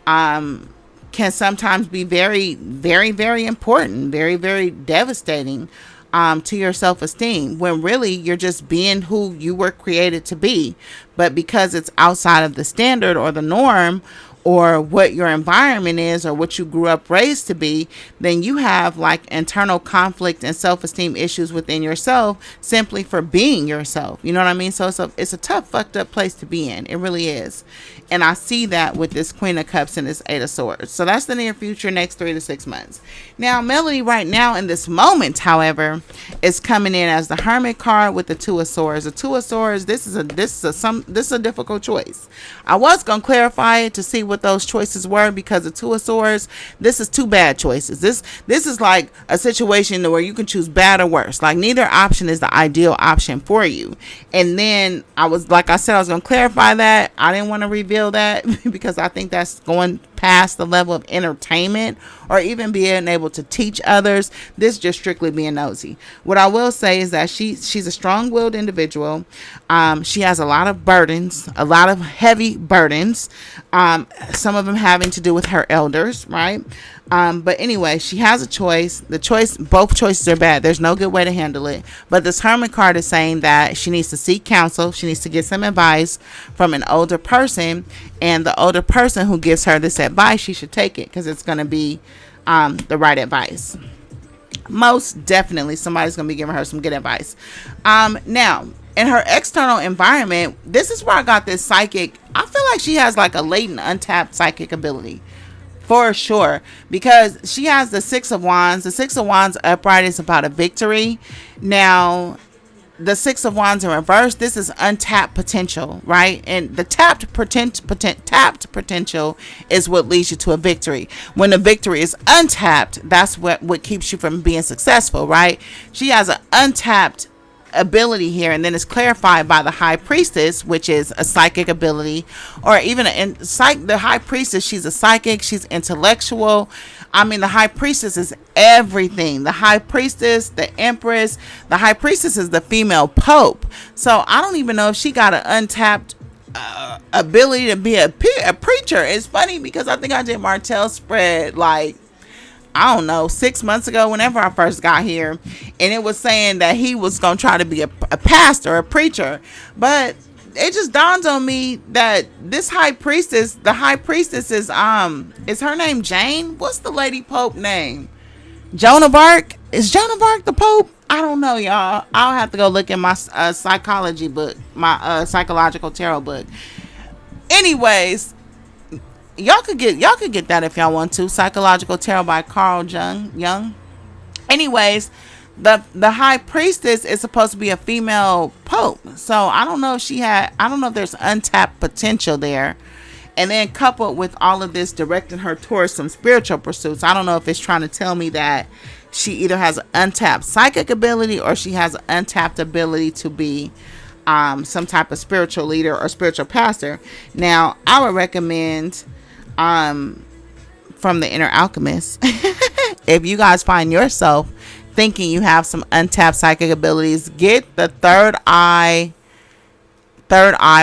can sometimes be very, very, very important, very, very devastating, to your self-esteem, when really you're just being who you were created to be. But because it's outside of the standard or the norm, or what your environment is, or what you grew up raised to be, then you have like internal conflict and self-esteem issues within yourself simply for being yourself. You know what I mean? So it's a tough, fucked up place to be in. It really is. And I see that with this Queen of Cups and this Eight of Swords. So that's the near future, next 3 to 6 months. Now, Melody right now in this moment, however, is coming in as the Hermit card with the Two of Swords. The Two of Swords, this is a difficult choice. I was going to clarify it to see what those choices were, because the Two of Swords, this is 2 bad choices. This is like a situation where you can choose bad or worse. Like neither option is the ideal option for you. And then I was going to clarify that. I didn't want to reveal that because I think that's going past the level of entertainment or even being able to teach others. This just strictly being nosy. What I will say is that she's a strong-willed individual. She has a lot of burdens, a lot of heavy burdens, some of them having to do with her elders, right? But anyway, she has a choice. Both choices are bad. There's no good way to handle it. But this Hermit card is saying that she needs to seek counsel. She needs to get some advice from an older person, and the older person who gives her this advice, she should take it because it's going to be the right advice. Most definitely somebody's going to be giving her some good advice. Now, in her external environment, this is where I got this psychic. I feel like she has like a latent, untapped psychic ability. For sure, because she has the Six of Wands. The Six of Wands upright is about a victory. Now, the Six of Wands in reverse, this is untapped potential, right? And the tapped potential is what leads you to a victory. When the victory is untapped, that's what keeps you from being successful, right? She has an untapped ability here, and then it's clarified by the high priestess, which is a psychic ability, or even the high priestess. She's a psychic. She's intellectual. I mean, the high priestess is everything. The high priestess, the empress. The high priestess is the female pope. So I don't even know if she got an untapped ability to be a preacher. It's funny because I think I did Martell's spread like, I don't know, 6 months ago, whenever I first got here, and it was saying that he was going to try to be a pastor, a preacher. But it just dawned on me that this high priestess, the high priestess is her name Jane? What's the lady pope name? Joan of Arc? Is Joan of Arc the pope? I don't know, y'all. I'll have to go look in my psychology book, my psychological tarot book. Anyways, y'all could get that if y'all want to. Psychological Tarot by Carl Jung. Anyways, the high priestess is supposed to be a female pope. So I don't know if there's untapped potential there. And then coupled with all of this directing her towards some spiritual pursuits, I don't know if it's trying to tell me that she either has an untapped psychic ability or she has an untapped ability to be some type of spiritual leader or spiritual pastor. Now, I would recommend from the Inner Alchemist, if you guys find yourself thinking you have some untapped psychic abilities, get the third eye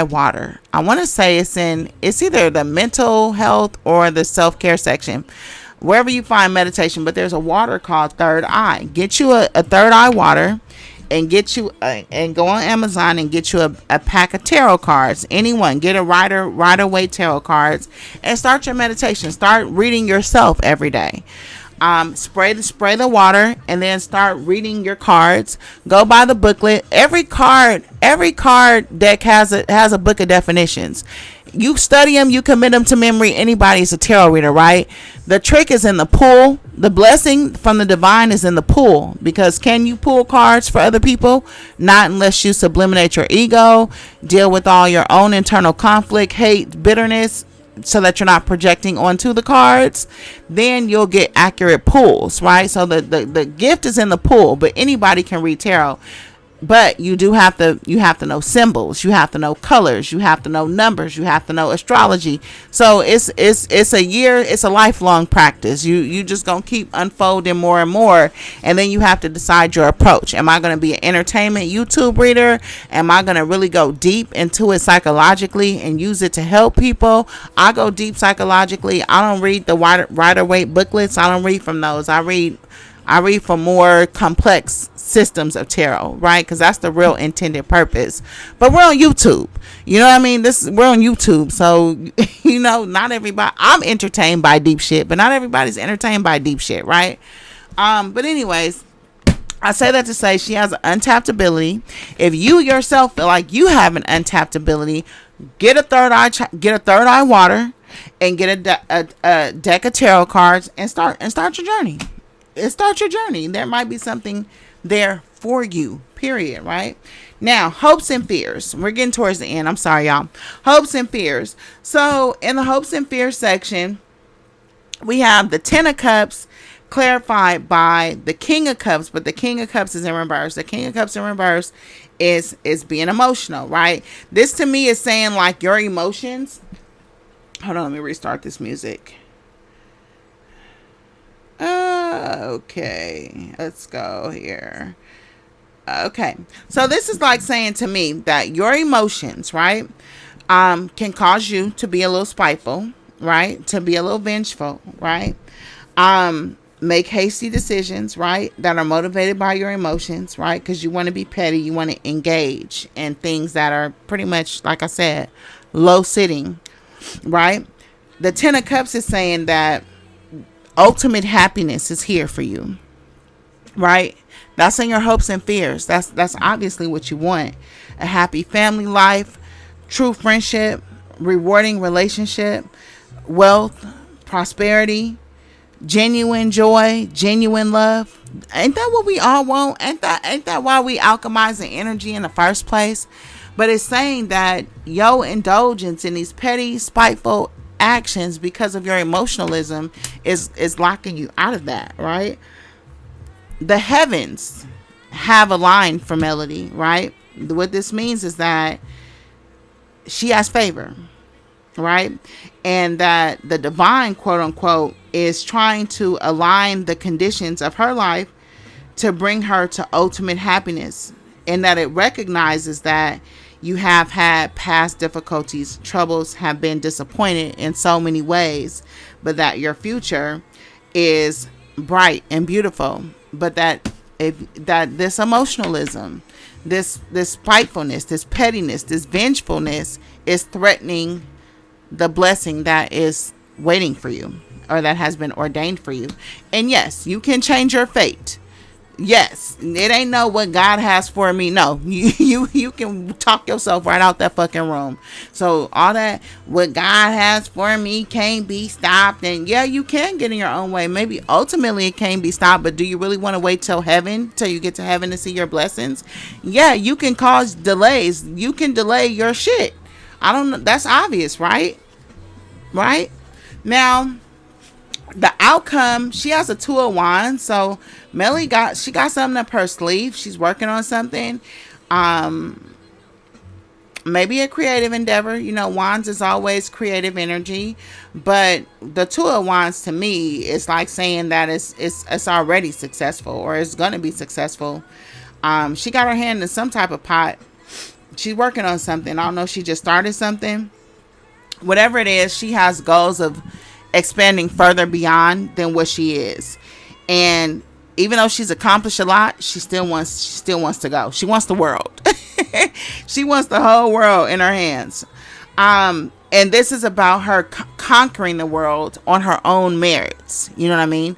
water. I want to say it's either the mental health or the self-care section, wherever you find meditation, but there's a water called Third Eye. Get you a third eye water, and get you and go on Amazon and get you a pack of tarot cards. Anyone, get a Rider-Waite tarot cards, and start your meditation. Start reading yourself every day. Spray the water, and then start reading your cards. Go by the booklet. Every card deck has a book of definitions. You study them, you commit them to memory. Anybody's a tarot reader, right? The trick is in the pull. The blessing from the divine is in the pull, because can you pull cards for other people? Not unless you sublimate your ego, deal with all your own internal conflict, hate, bitterness, so that you're not projecting onto the cards. Then you'll get accurate pulls, right? So the gift is in the pull, but anybody can read tarot. But you have to know symbols, you have to know colors, you have to know numbers, you have to know astrology. So it's a lifelong practice. You just gonna keep unfolding more and more, and then you have to decide your approach. Am I gonna be an entertainment YouTube reader? Am I gonna really go deep into it psychologically and use it to help people? I go deep psychologically. I don't read the Rider-Waite booklets. I don't read from those. I read for more complex systems of tarot, right? Because that's the real intended purpose. But we're on YouTube. You know what I mean? We're on YouTube. So, not everybody, I'm entertained by deep shit, but not everybody's entertained by deep shit, right? But anyways, I say that to say she has an untapped ability. If you yourself feel like you have an untapped ability, get a third eye water, and get a deck of tarot cards, and start your journey. Start your journey. There might be something there for you, period, right? Now, hopes and fears. We're getting towards the end. I'm sorry, y'all. Hopes and fears. So in the hopes and fears section, we have the 10 of Cups clarified by the King of Cups, but the King of Cups is in reverse. The King of Cups in reverse is being emotional, right? This to me is saying like your emotions. Hold on, let me restart this music. Okay, let's go here. Okay, so this is like saying to me that your emotions, right, can cause you to be a little spiteful, right, to be a little vengeful, right, make hasty decisions, right, that are motivated by your emotions, right, because you want to be petty, you want to engage in things that are pretty much, like I said, low sitting, right. The 10 of Cups is saying that ultimate happiness is here for you, right? That's in your hopes and fears. That's obviously what you want. A happy family life, true friendship, rewarding relationship, wealth, prosperity, genuine joy, genuine love. Ain't that what we all want? Ain't that why we alchemize the energy in the first place? But it's saying that your indulgence in these petty, spiteful actions because of your emotionalism is locking you out of that, right? The heavens have aligned for Melody, right? What this means is that she has favor, right? And that the divine, quote unquote, is trying to align the conditions of her life to bring her to ultimate happiness. And that it recognizes that you have had past difficulties, troubles, have been disappointed in so many ways, but that your future is bright and beautiful. But that this emotionalism, this spitefulness, this pettiness, this vengefulness is threatening the blessing that is waiting for you, or that has been ordained for you. And yes, you can change your fate. Yes, it ain't no what God has for me. No, you can talk yourself right out that fucking room. So all that what God has for me can't be stopped. And yeah, you can get in your own way. Maybe ultimately it can't be stopped, but do you really want to wait till heaven, till you get to heaven to see your blessings? Yeah, you can cause delays. You can delay your shit. I don't know. That's obvious, right? Right? Now, the outcome, she has a 2 of Wands. So Melly got something up her sleeve. She's working on something. Maybe a creative endeavor. You know, Wands is always creative energy. But the 2 of Wands to me is like saying that it's already successful, or it's going to be successful. She got her hand in some type of pot. She's working on something. I don't know if she just started something. Whatever it is, she has goals of expanding further beyond than what she is. And even though she's accomplished a lot, she still wants to go. She wants the world. She wants the whole world in her hands. And this is about her conquering the world on her own merits. You know what I mean?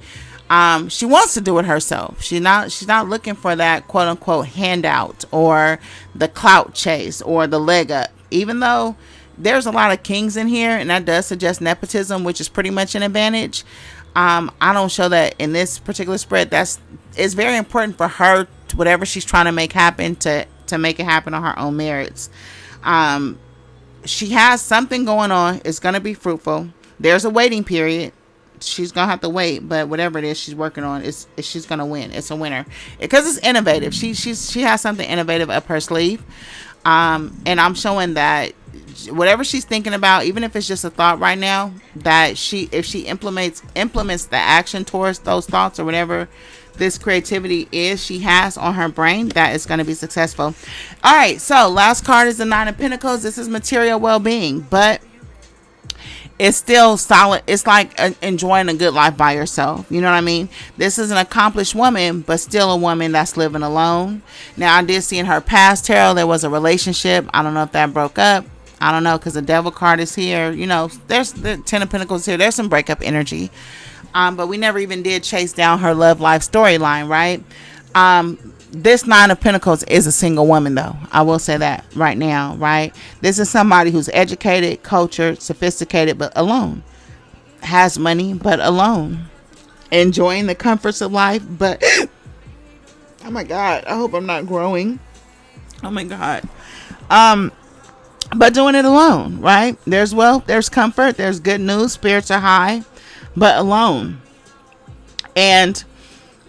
She wants to do it herself. She's not looking for that quote unquote handout or the clout chase or the leg up. Even though there's a lot of kings in here, and that does suggest nepotism, which is pretty much an advantage. I don't show that in this particular spread. It's very important for her to, whatever she's trying to make happen, to make it happen on her own merits. She has something going on. It's going to be fruitful. There's a waiting period. She's going to have to wait, but whatever it is she's working on, she's going to win. It's a winner because it's innovative. She has something innovative up her sleeve. And I'm showing that whatever she's thinking about, even if it's just a thought right now, that if she implements the action towards those thoughts, or whatever this creativity is she has on her brain, that is going to be successful. All right, so last card is the 9 of Pentacles. This is material well-being, but it's still solid. It's like enjoying a good life by yourself. You know what I mean? This is an accomplished woman, but still a woman that's living alone. Now, I did see in her past tarot there was a relationship. I don't know if that broke up. I don't know, because the Devil card is here. You know, there's the 10 of Pentacles here. There's some breakup energy. But we never even did chase down her love life storyline, right? This 9 of Pentacles is a single woman, though. I will say that right now, right? This is somebody who's educated, cultured, sophisticated, but alone. Has money, but alone. Enjoying the comforts of life, but... oh my God. I hope I'm not growing. Oh my God. But doing it alone, right? There's wealth, there's comfort, there's good news, spirits are high, but alone. And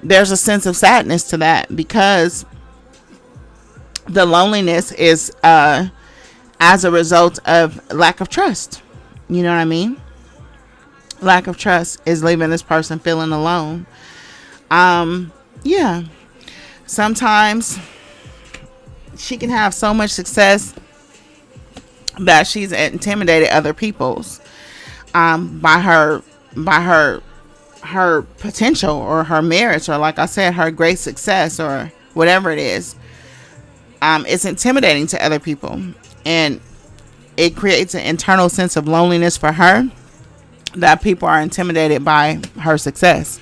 there's a sense of sadness to that, because the loneliness is as a result of lack of trust. You know what I mean? Lack of trust is leaving this person feeling alone. Yeah. Sometimes she can have so much success that she's intimidated other people's by her potential, or her merits, or like I said, her great success, or whatever it is. It's intimidating to other people, and it creates an internal sense of loneliness for her, that people are intimidated by her success.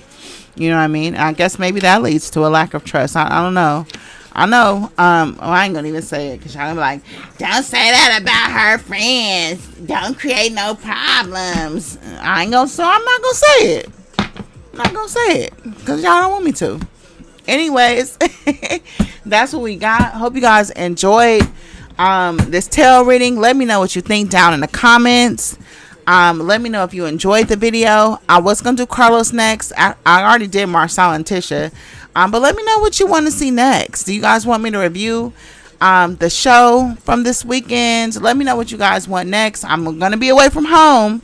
You know what I mean? I guess maybe that leads to a lack of trust. I don't know. I know. I ain't gonna even say it, because y'all be like, don't say that about her friends. Don't create no problems. I'm not gonna say it. I'm not gonna say it, because y'all don't want me to. Anyways, that's what we got. Hope you guys enjoyed this tarot reading. Let me know what you think down in the comments. Let me know if you enjoyed the video. I was gonna do Carlos next. I already did Marcel and Tisha. But let me know what you want to see next. Do you guys want me to review the show from this weekend? Let me know what you guys want next. I'm gonna be away from home,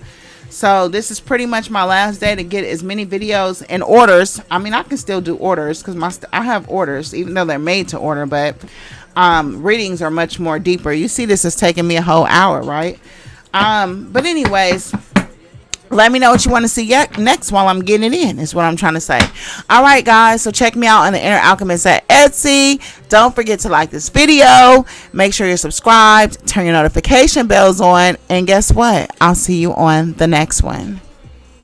so this is pretty much my last day to get as many videos and orders. I mean, I can still do orders because I have orders, even though they're made to order, but readings are much more deeper. You see, this is taking me a whole hour, right? But anyways, let me know what you want to see next while I'm getting it in, is what I'm trying to say. All right, guys, so check me out on the Inner Alchemist at Etsy. Don't forget to like this video. Make sure you're subscribed. Turn your notification bells on. And guess what? I'll see you on the next one.